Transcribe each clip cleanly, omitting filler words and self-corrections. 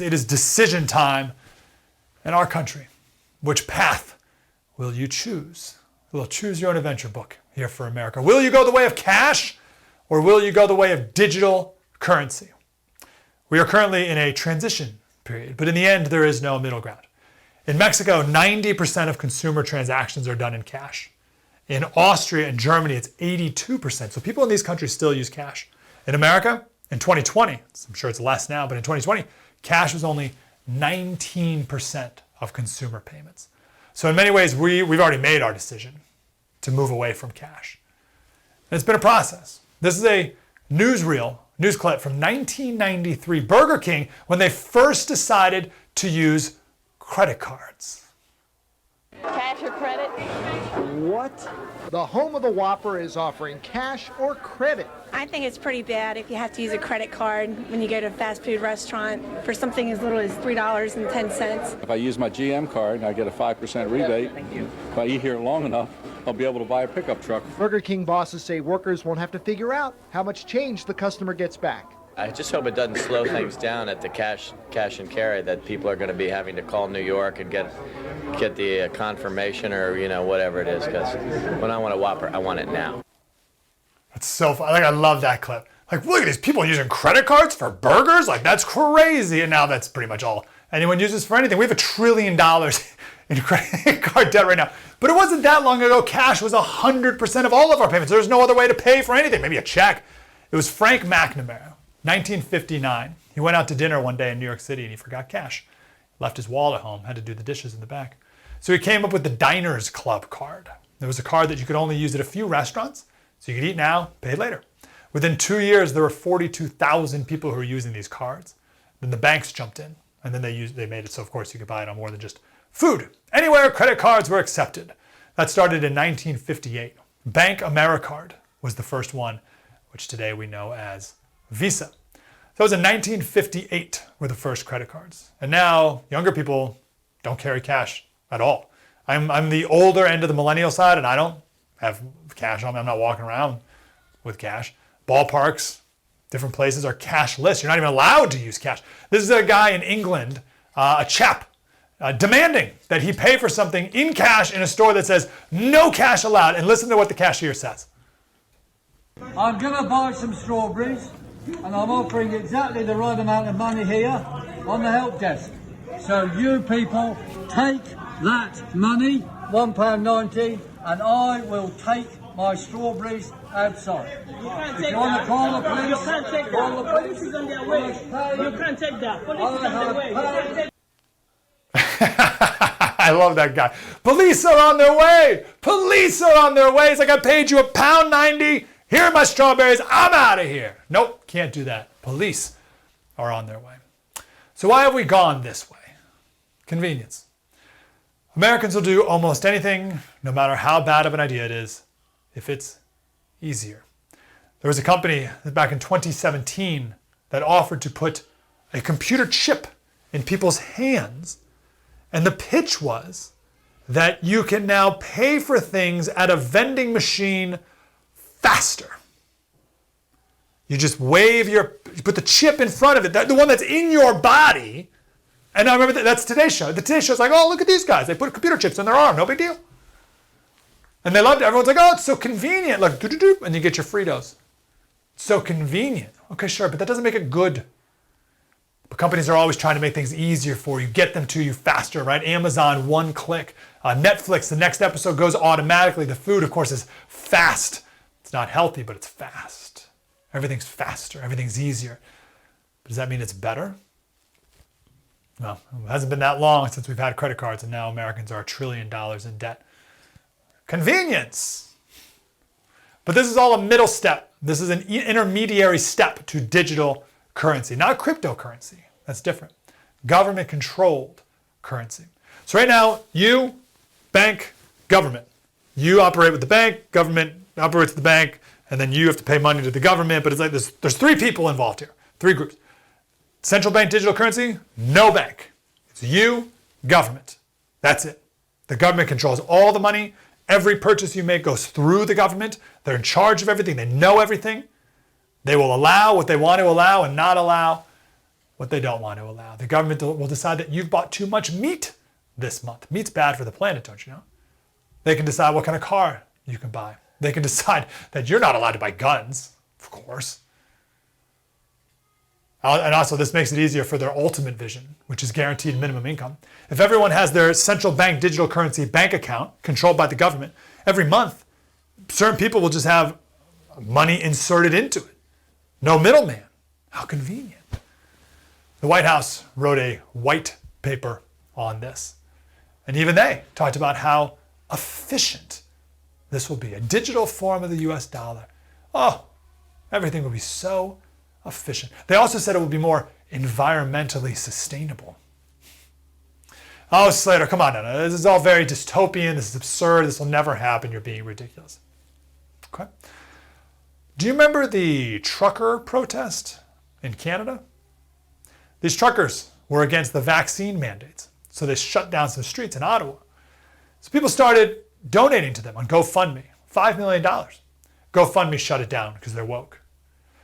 It is decision time in our country. Which path will you choose? Well, choose your own adventure book here for America. Will you go the way of cash or will you go the way of digital currency? We are currently in a transition period, but in the end, there is no middle ground. In Mexico, 90% of consumer transactions are done in cash. In Austria and Germany, it's 82%. So people in these countries still use cash. In America, in 2020, I'm sure it's less now, but in 2020, cash was only 19% of consumer payments. So in many ways, we've already made our decision to move away from cash. And it's been a process. This is a news clip from 1993, Burger King, when they first decided to use credit cards. Cash or credit? What? The home of the Whopper is offering cash or credit. I think it's pretty bad if you have to use a credit card when you go to a fast food restaurant for something as little as $3.10. If I use my GM card, I get a 5% rebate. Thank you. If I eat here long enough, I'll be able to buy a pickup truck. Burger King bosses say workers won't have to figure out how much change the customer gets back. I just hope it doesn't slow things down at the cash and carry, that people are going to be having to call New York and get the confirmation or, whatever it is, because when I want a Whopper, I want it now. That's so fun. I love that clip. Look at these people using credit cards for burgers. That's crazy. And now that's pretty much all anyone uses for anything. We have $1 trillion in credit card debt right now. But it wasn't that long ago. Cash was 100% of all of our payments. There's no other way to pay for anything. Maybe a check. It was Frank McNamara, 1959. He went out to dinner one day in New York City and he forgot cash. Left his wallet at home, had to do the dishes in the back. So he came up with the Diners Club card. It was a card that you could only use at a few restaurants. So you could eat now, pay later. Within 2 years, there were 42,000 people who were using these cards. Then the banks jumped in, and then they made it so, of course, you could buy it on more than just food. Anywhere credit cards were accepted. That started in 1958. Bank AmeriCard was the first one, which today we know as Visa. That was in 1958 were the first credit cards. And now younger people don't carry cash at all. I'm the older end of the millennial side, and I don't have cash on me. I'm not walking around with cash. Ballparks, different places are cashless. You're not even allowed to use cash. This is a guy in England, a chap, demanding that he pay for something in cash in a store that says no cash allowed. And listen to what the cashier says. I'm going to buy some strawberries and I'm offering exactly the right amount of money here on the help desk. So you people take that money, £1.90, and I will take my strawberries outside. You can't If take you want to that. call the police, You can't take call that. the Police is on their way. You can't take that. Police is on their way. You can't take I love that guy. Police are on their way. Police are on their way. It's like I paid you £1.90. Here are my strawberries. I'm out of here. Nope, can't do that. Police are on their way. So why have we gone this way? Convenience. Americans will do almost anything, no matter how bad of an idea it is, if it's easier. There was a company back in 2017 that offered to put a computer chip in people's hands. And the pitch was that you can now pay for things at a vending machine faster. You just you put the chip in front of it, the one that's in your body. And I remember that's Today's Show. The Today's Show's like, oh, look at these guys. They put computer chips in their arm, no big deal. And they loved it. Everyone's like, oh, it's so convenient. Like, doo-doo-doo, and you get your Fritos. It's so convenient. Okay, sure, but that doesn't make it good. But companies are always trying to make things easier for you, get them to you faster, right? Amazon, one click. Netflix, the next episode goes automatically. The food, of course, is fast. It's not healthy, but it's fast. Everything's faster. Everything's easier. But does that mean it's better? No, it hasn't been that long since we've had credit cards, and now Americans are $1 trillion in debt. Convenience. But this is all a middle step. This is an intermediary step to digital currency, not cryptocurrency. That's different. Government-controlled currency. So right now, you, bank, government. You operate with the bank, government operates with the bank, and then you have to pay money to the government. But it's like there's three people involved here, three groups. Central bank digital currency, no bank. It's you, government. That's it. The government controls all the money. Every purchase you make goes through the government. They're in charge of everything. They know everything. They will allow what they want to allow and not allow. what they don't want to allow. The government will decide that you've bought too much meat this month. Meat's bad for the planet, don't you know? They can decide what kind of car you can buy. They can decide that you're not allowed to buy guns, of course. And also, this makes it easier for their ultimate vision, which is guaranteed minimum income. If everyone has their central bank digital currency bank account controlled by the government, every month, certain people will just have money inserted into it. No middleman. How convenient. The White House wrote a white paper on this. And even they talked about how efficient this will be. A digital form of the US dollar. Oh, everything will be so efficient. They also said it will be more environmentally sustainable. Oh, Slater, come on now. This is all very dystopian. This is absurd. This will never happen. You're being ridiculous. Okay. Do you remember the trucker protest in Canada? These truckers were against the vaccine mandates, so they shut down some streets in Ottawa. So people started donating to them on GoFundMe, $5 million. GoFundMe shut it down because they're woke.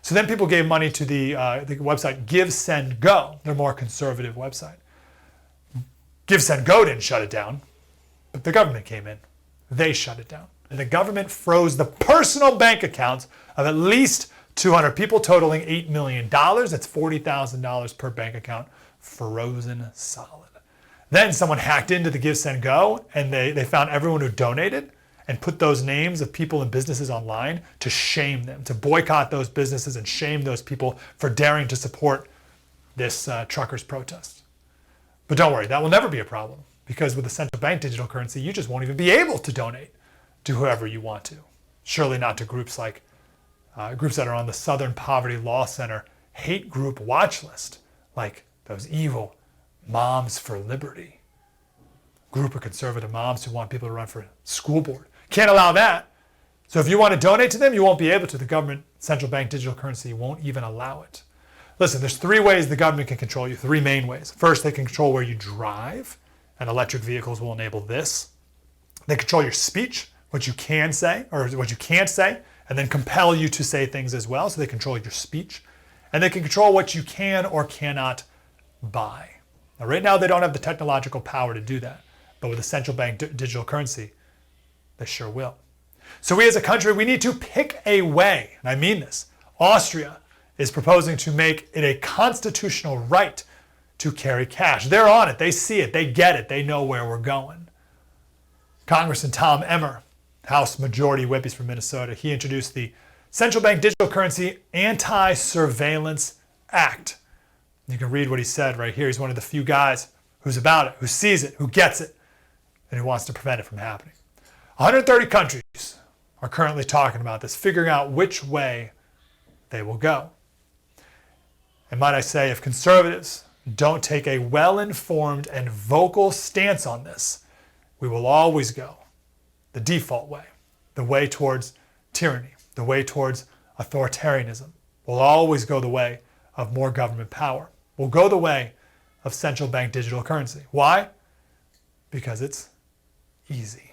So then people gave money to the website Give, Send, Go, their more conservative website. Give, Send, Go didn't shut it down, but the government came in. They shut it down. And the government froze the personal bank accounts of at least 200 people, totaling $8 million. That's $40,000 per bank account, frozen solid. Then someone hacked into the Give, Send, Go, and they found everyone who donated and put those names of people and businesses online to shame them, to boycott those businesses and shame those people for daring to support this truckers' protest. But don't worry, that will never be a problem, because with the central bank digital currency, you just won't even be able to donate to whoever you want to. Surely not to groups like groups that are on the Southern Poverty Law Center hate group watch list, like those evil Moms for Liberty, group of conservative moms who want people to run for school board. Can't allow that. So if you want to donate to them, you won't be able to. The government central bank digital currency won't even allow it. Listen, there's 3 ways the government can control you, 3 main ways. First, they can control where you drive, and electric vehicles will enable this. They control your speech, what you can say, or what you can't say, and then compel you to say things as well, so they control your speech. And they can control what you can or cannot buy. Now, right now, they don't have the technological power to do that, but with the central bank digital currency, they sure will. So we as a country, we need to pick a way, and I mean this. Austria is proposing to make it a constitutional right to carry cash. They're on it. They see it. They get it. They know where we're going. Congressman Tom Emmer, House Majority Whip, he's from Minnesota, he introduced the Central Bank Digital Currency Anti-Surveillance Act. You can read what he said right here. He's one of the few guys who's about it, who sees it, who gets it, and who wants to prevent it from happening. 130 countries are currently talking about this, figuring out which way they will go. And might I say, if conservatives don't take a well-informed and vocal stance on this, we will always go the default way, the way towards tyranny, the way towards authoritarianism. We'll always go the way of more government power. We'll go the way of central bank digital currency. Why? Because it's easy.